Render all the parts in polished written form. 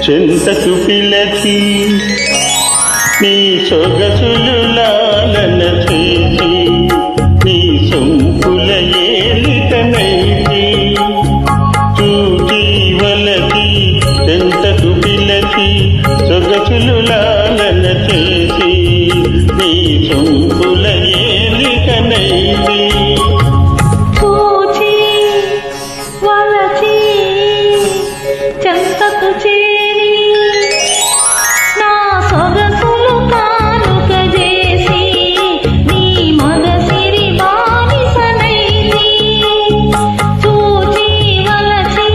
చెంతకు పిలచి నీ సొగసులు లాలన చేసి నీ సొంపుల ఏలికనైతి చూచి వలచి చెంతకు పిలచి సొగసులు లాలన చేసి నీ సొంపుల ఏలికనైతి చెంతకు చేరి నా సొగసులు కానుక చేసి నీ మగసిరి బానిసనైతి చూచి వలచి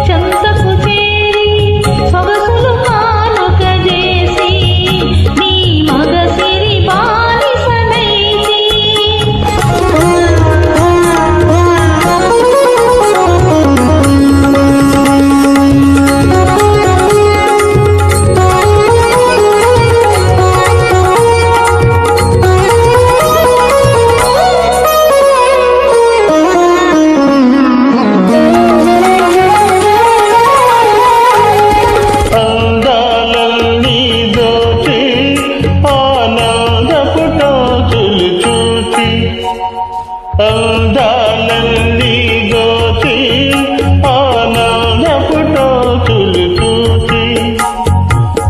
చెంతకు చేరి సొగసులు కానుక చేసి నీ మగసిరి బానిసనైతి అందాలన్నీ దోచి ఆనందపు టోచులు చూచి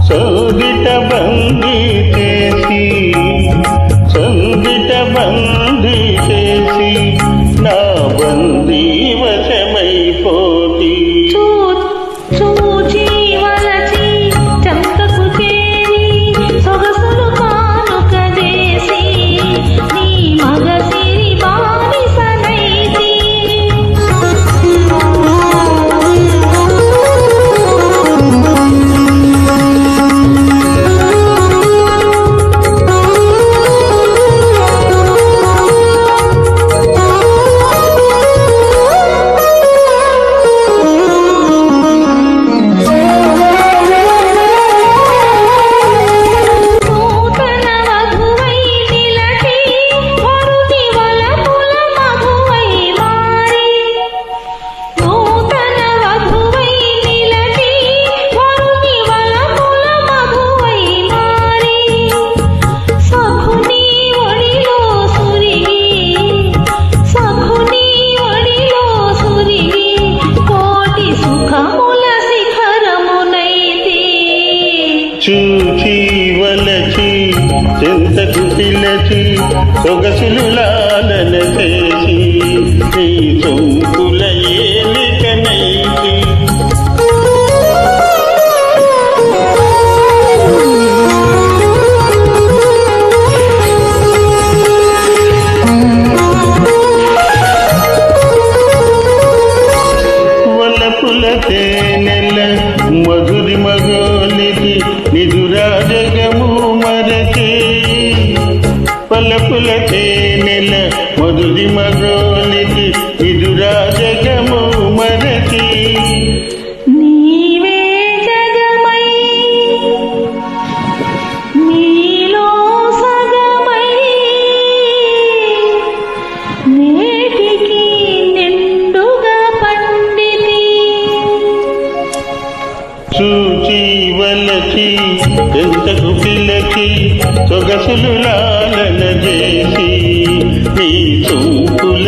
సంగిట బందీ చేసి సంగిట బందీ చేసి నా బందీ వశమైపోతి చూచి వలచి చెంతకు చేరి సొగసులు కానుక చేసి నీ మగసిరి బానిసనైతి చూచి వలచి చెంతకు పిలచి సొగసులు లాలన చేసి నీ సొంపుల ఏలికనైతి వలపుల తేనెల మధురి మగోలికి నిదురాజగము మరచి పలపుల తేనెల మధురి మగోలికి నిదురాజగము మరచి నీవే జగమై నీలో సగమై నేటికి నిండుగా పండితి చూచి వలచి చెంతకు పిలచి సొగసులు లాలన చేసి నీ చూపుల